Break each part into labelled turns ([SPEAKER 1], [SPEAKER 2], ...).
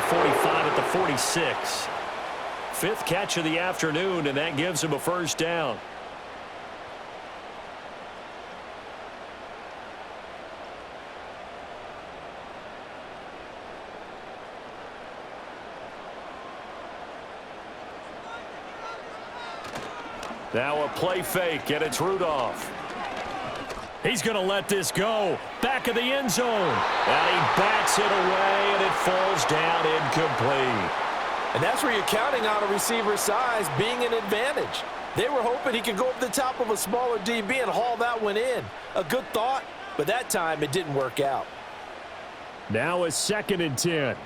[SPEAKER 1] 45 at the 46. Fifth catch of the afternoon, and that gives him a first down. Now a play fake, and it's Rudolph. He's going to let this go. Back of the end zone. And he bats it away, and it falls down incomplete.
[SPEAKER 2] And that's where you're counting on a receiver's size being an advantage. They were hoping he could go up the top of a smaller DB and haul that one in. A good thought, but that time it didn't work out.
[SPEAKER 1] Now a 2nd and 10.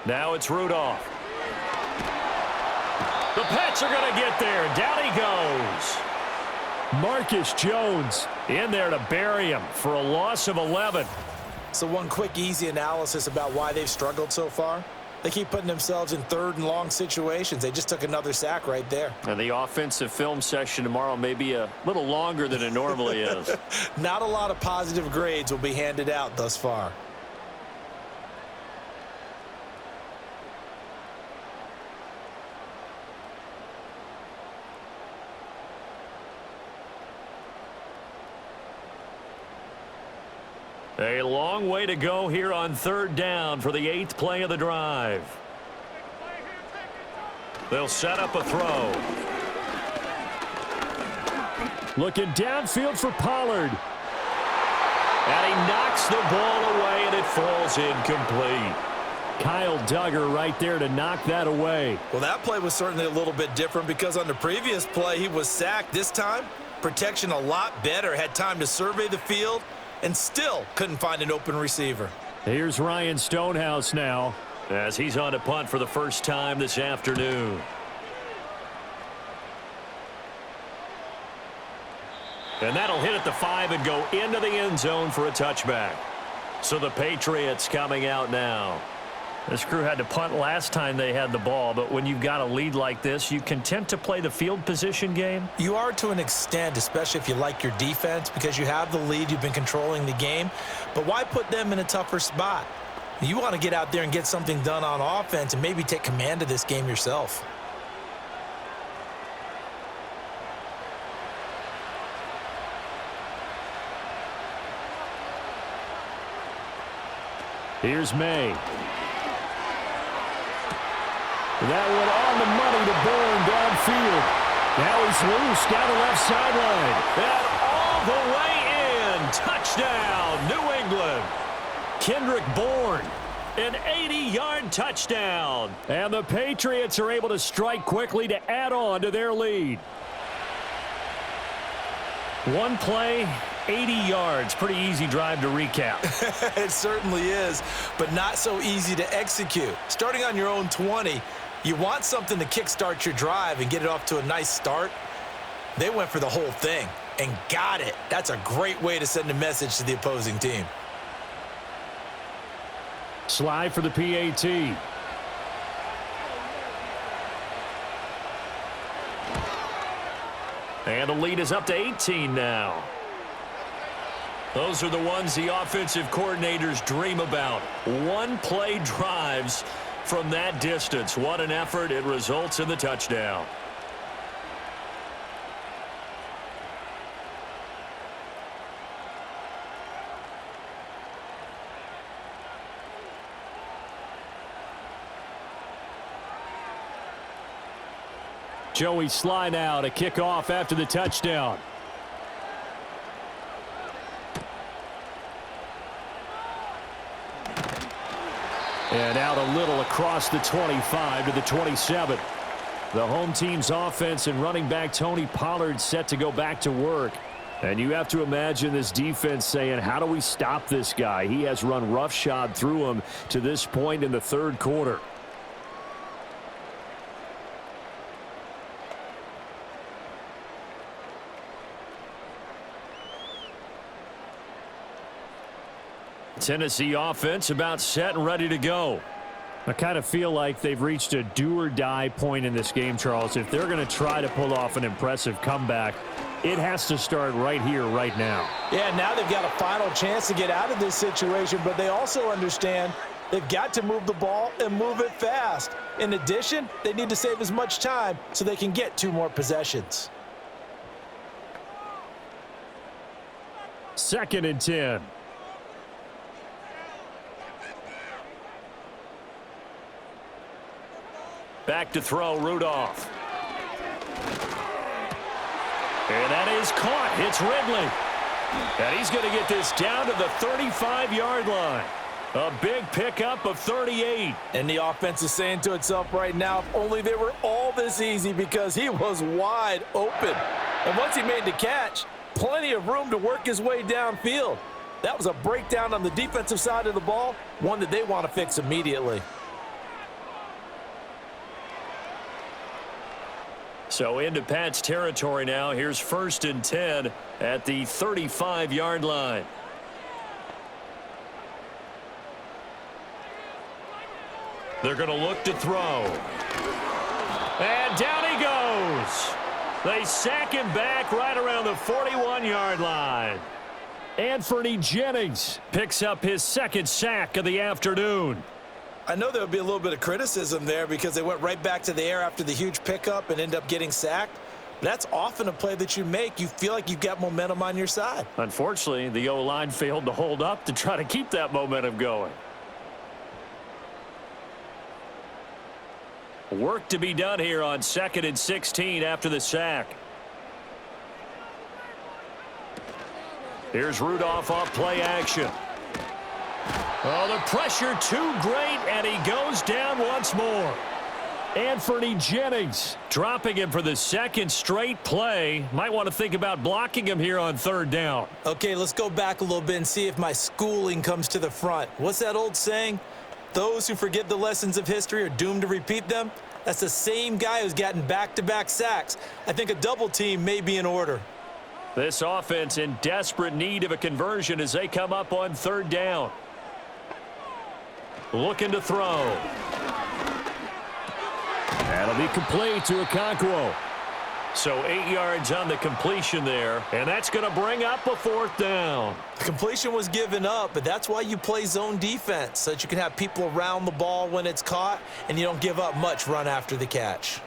[SPEAKER 1] Now it's Rudolph. The Pats are going to get there. Down he goes. Marcus Jones in there to bury him for a loss of 11.
[SPEAKER 2] So one quick, easy analysis about why they've struggled so far. They keep putting themselves in 3rd and long situations. They just took another sack right there.
[SPEAKER 1] And the offensive film session tomorrow may be a little longer than it normally is.
[SPEAKER 2] Not a lot of positive grades will be handed out thus far.
[SPEAKER 1] A long way to go here on 3rd down for the 8th play of the drive. They'll set up a throw. Looking downfield for Pollard. And he knocks the ball away, and it falls incomplete. Kyle Duggar right there to knock that away.
[SPEAKER 2] Well, that play was certainly a little bit different because on the previous play, he was sacked. This time, protection a lot better. Had time to survey the field and still couldn't find an open receiver.
[SPEAKER 1] Here's Ryan Stonehouse now as he's on to punt for the first time this afternoon. And that'll hit at the 5 and go into the end zone for a touchback. So the Patriots coming out now. This crew had to punt last time they had the ball, but when you've got a lead like this, you content to play the field position game?
[SPEAKER 2] You are to an extent, especially if you like your defense, because you have the lead, you've been controlling the game. But why put them in a tougher spot? You want to get out there and get something done on offense and maybe take command of this game yourself.
[SPEAKER 1] Here's May. That one on the money to Bourne downfield. Now he's loose down the left sideline. And all the way in. Touchdown, New England. Kendrick Bourne, an 80-yard touchdown. And the Patriots are able to strike quickly to add on to their lead. One play, 80 yards. Pretty easy drive to recap.
[SPEAKER 2] It certainly is, but not so easy to execute. Starting on your own 20, you want something to kickstart your drive and get it off to a nice start. They went for the whole thing and got it. That's a great way to send a message to the opposing team.
[SPEAKER 1] Slide for the PAT. And the lead is up to 18 now. Those are the ones the offensive coordinators dream about. One-play drives from that distance. What an effort. It results in the touchdown. Joey Sly now to kick off after the touchdown. And out a little across the 25 to the 27. The home team's offense and running back Tony Pollard set to go back to work. And you have to imagine this defense saying, how do we stop this guy? He has run roughshod through him to this point in the third quarter. Tennessee offense about set and ready to go. I kind of feel like they've reached a do-or-die point in this game, Charles. If they're going to try to pull off an impressive comeback, it has to start right here, right now.
[SPEAKER 2] Yeah, now they've got a final chance to get out of this situation, but they also understand they've got to move the ball and move it fast. In addition, they need to save as much time so they can get 2 more possessions.
[SPEAKER 1] 2nd and 10. Back to throw, Rudolph. And that is caught. It's Ridley. And he's going to get this down to the 35-yard line. A big pickup of 38.
[SPEAKER 2] And the offense is saying to itself right now, if only they were all this easy, because he was wide open. And once he made the catch, plenty of room to work his way downfield. That was a breakdown on the defensive side of the ball, one that they want to fix immediately.
[SPEAKER 1] So into Pat's territory now. Here's 1st and 10 at the 35-yard line. They're going to look to throw. And down he goes. They sack him back right around the 41-yard line. Anthony Jennings picks up his 2nd sack of the afternoon.
[SPEAKER 2] I know there would be a little bit of criticism there because they went right back to the air after the huge pickup and end up getting sacked. That's often a play that you make. You feel like you've got momentum on your side.
[SPEAKER 1] Unfortunately, the O-line failed to hold up to try to keep that momentum going. Work to be done here on 2nd and 16 after the sack. Here's Rudolph off play action. Oh, the pressure too great, and he goes down once more. Anthony Jennings dropping him for the 2nd straight play. Might want to think about blocking him here on 3rd down.
[SPEAKER 2] Okay, let's go back a little bit and see if my schooling comes to the front. What's that old saying? Those who forget the lessons of history are doomed to repeat them. That's the same guy who's gotten back-to-back sacks. I think a double team may be in order.
[SPEAKER 1] This offense in desperate need of a conversion as they come up on 3rd down. Looking to throw. That'll be complete to Okonkwo. So 8 yards on the completion there, and that's going to bring up a 4th down.
[SPEAKER 2] The completion was given up, but that's why you play zone defense, so that you can have people around the ball when it's caught, and you don't give up much run after the catch.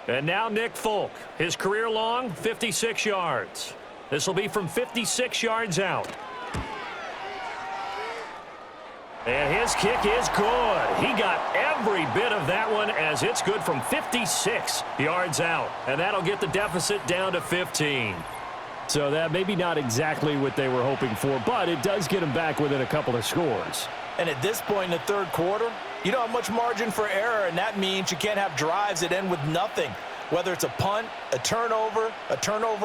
[SPEAKER 1] And now Nick Folk. His career long, 56 yards. This will be from 56 yards out. And his kick is good. He got every bit of that one as it's good from 56 yards out. And that'll get the deficit down to 15. So that maybe not exactly what they were hoping for, but it does get them back within a couple of scores.
[SPEAKER 2] And at this point in the 3rd quarter, you don't have much margin for error, and that means you can't have drives that end with nothing. Whether it's a punt, a turnover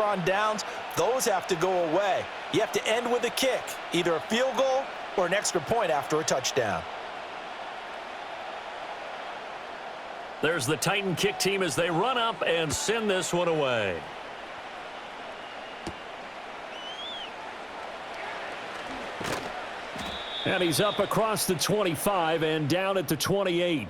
[SPEAKER 2] on downs, those have to go away. You have to end with a kick, either a field goal or an extra point after a touchdown.
[SPEAKER 1] There's the Titan kick team as they run up and send this one away. And he's up across the 25 and down at the 28.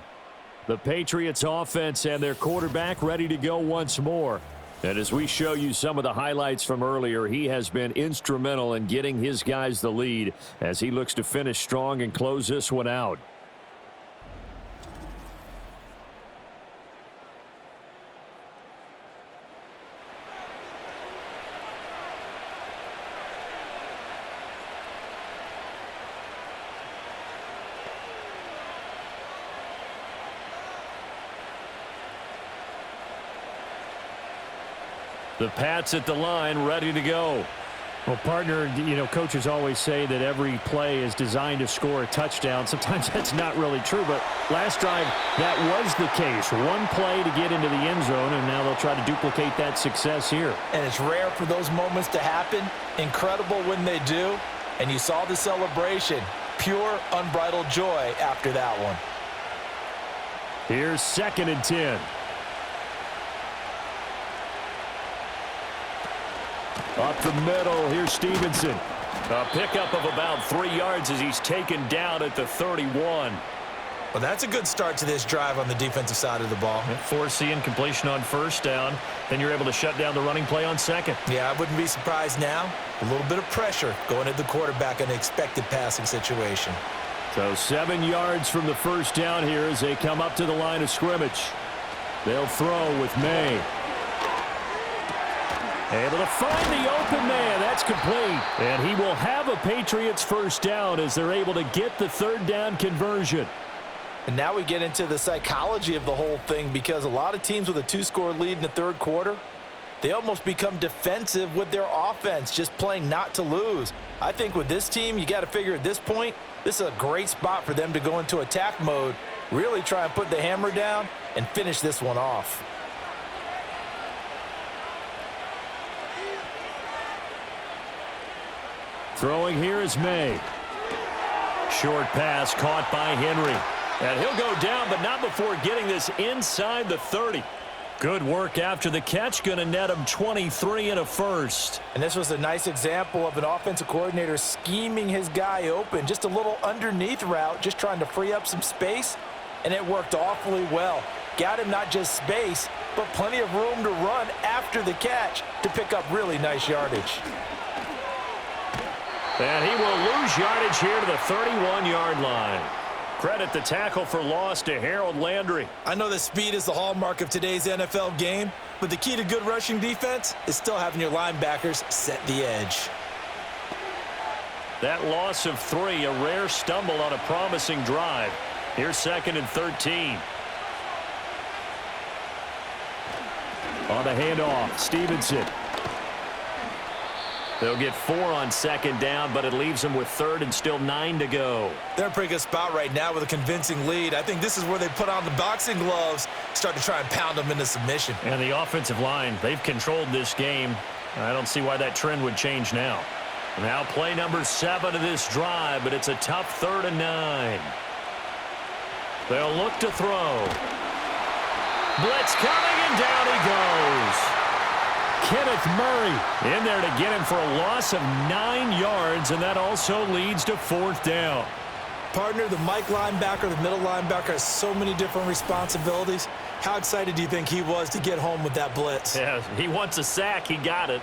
[SPEAKER 1] The Patriots offense and their quarterback ready to go once more. And as we show you some of the highlights from earlier, he has been instrumental in getting his guys the lead as he looks to finish strong and close this one out. The Pats at the line, ready to go. Well, partner, coaches always say that every play is designed to score a touchdown. Sometimes that's not really true, but last drive, that was the case. One play to get into the end zone, and now they'll try to duplicate that success here.
[SPEAKER 2] And it's rare for those moments to happen. Incredible when they do. And you saw the celebration. Pure, unbridled joy after that one.
[SPEAKER 1] Here's 2nd and 10. Up the middle, here's Stevenson. A pickup of about 3 yards as he's taken down at the 31.
[SPEAKER 2] Well, that's a good start to this drive on the defensive side of the ball.
[SPEAKER 1] Force the incompletion on first down. Then you're able to shut down the running play on second.
[SPEAKER 2] Yeah, I wouldn't be surprised now. A little bit of pressure going at the quarterback in an expected passing situation.
[SPEAKER 1] So 7 yards from the first down here as they come up to the line of scrimmage. They'll throw with May. Able to find the open man. That's complete. And he will have a Patriots first down as they're able to get the third down conversion.
[SPEAKER 2] And now we get into the psychology of the whole thing, because a lot of teams with a 2-score lead in the third quarter, they almost become defensive with their offense, just playing not to lose. I think with this team, you got to figure at this point, this is a great spot for them to go into attack mode, really try and put the hammer down and finish this one off.
[SPEAKER 1] Throwing here is May. Short pass caught by Henry. And he'll go down, but not before getting this inside the 30. Good work after the catch. Going to net him 23 and a first.
[SPEAKER 2] And this was a nice example of an offensive coordinator scheming his guy open. Just a little underneath route, just trying to free up some space. And it worked awfully well. Got him not just space, but plenty of room to run after the catch to pick up really nice yardage.
[SPEAKER 1] And he will lose yardage here to the 31-yard line. Credit the tackle for loss to Harold Landry.
[SPEAKER 2] I know that speed is the hallmark of today's NFL game, but the key to good rushing defense is still having your linebackers set the edge.
[SPEAKER 1] That loss of 3, a rare stumble on a promising drive. Here's 2nd and 13. On the handoff, Stevenson. They'll get 4 on 2nd down, but it leaves them with 3rd and still 9 to go.
[SPEAKER 2] They're in a pretty good spot right now with a convincing lead. I think this is where they put on the boxing gloves, start to try and pound them into submission.
[SPEAKER 1] And the offensive line, they've controlled this game. I don't see why that trend would change now. Now play number 7 of this drive, but it's a tough 3rd and 9. They'll look to throw. Blitz coming, and down he goes. Kenneth Murray in there to get him for a loss of 9 yards, and that also leads to 4th down.
[SPEAKER 2] Partner, the Mike linebacker, the middle linebacker, has so many different responsibilities. How excited do you think he was to get home with that blitz?
[SPEAKER 1] Yeah, he wants a sack. He got it.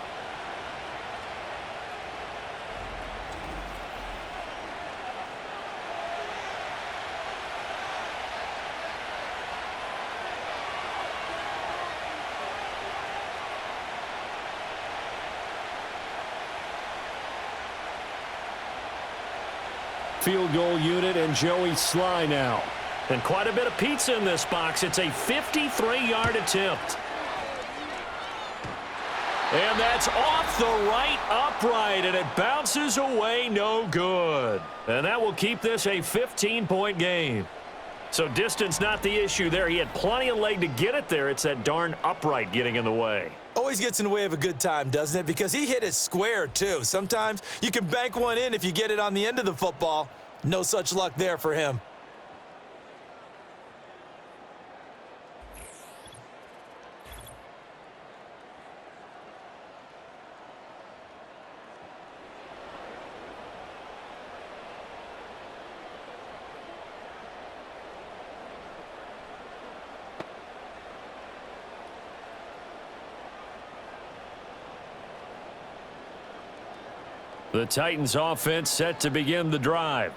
[SPEAKER 1] Field goal unit and Joey Sly now. And quite a bit of pizza in this box. It's a 53-yard attempt. And that's off the right upright, and it bounces away, no good. And that will keep this a 15-point game. So distance not the issue there. He had plenty of leg to get it there. It's that darn upright getting in the way.
[SPEAKER 2] Always gets in the way of a good time, doesn't it? Because he hit it square, too. Sometimes you can bank one in if you get it on the end of the football. No such luck there for him.
[SPEAKER 1] The Titans offense set to begin the drive.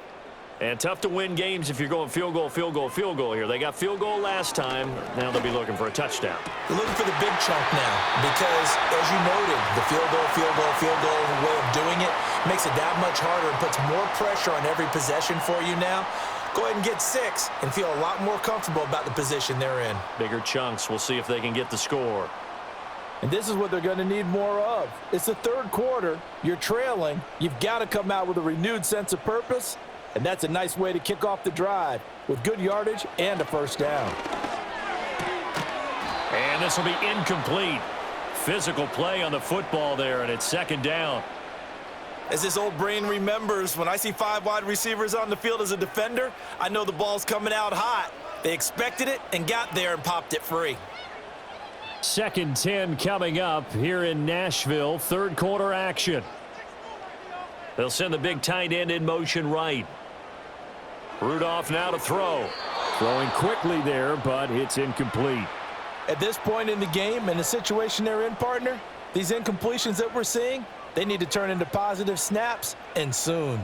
[SPEAKER 1] And tough to win games if you're going field goal, field goal, field goal here. They got field goal last time. Now they'll be looking for a touchdown.
[SPEAKER 2] They're looking for the big chunk now because, as you noted, the field goal way of doing it makes it that much harder and puts more pressure on every possession for you now. Go ahead and get 6 and feel a lot more comfortable about the position they're in.
[SPEAKER 1] Bigger chunks. We'll see if they can get the score.
[SPEAKER 2] And this is what they're going to need more of. It's the third quarter. You're trailing. You've got to come out with a renewed sense of purpose. And that's a nice way to kick off the drive with good yardage and a first down.
[SPEAKER 1] And this will be incomplete. Physical play on the football there, and it's 2nd down.
[SPEAKER 2] As this old brain remembers, when I see 5 wide receivers on the field as a defender, I know the ball's coming out hot. They expected it and got there and popped it free.
[SPEAKER 1] 2nd 10 coming up here in Nashville. Third quarter action. They'll send the big tight end in motion right. Rudolph now to throw. Throwing quickly there, but it's incomplete.
[SPEAKER 2] At this point in the game and the situation they're in, partner, these incompletions that we're seeing, they need to turn into positive snaps, and soon.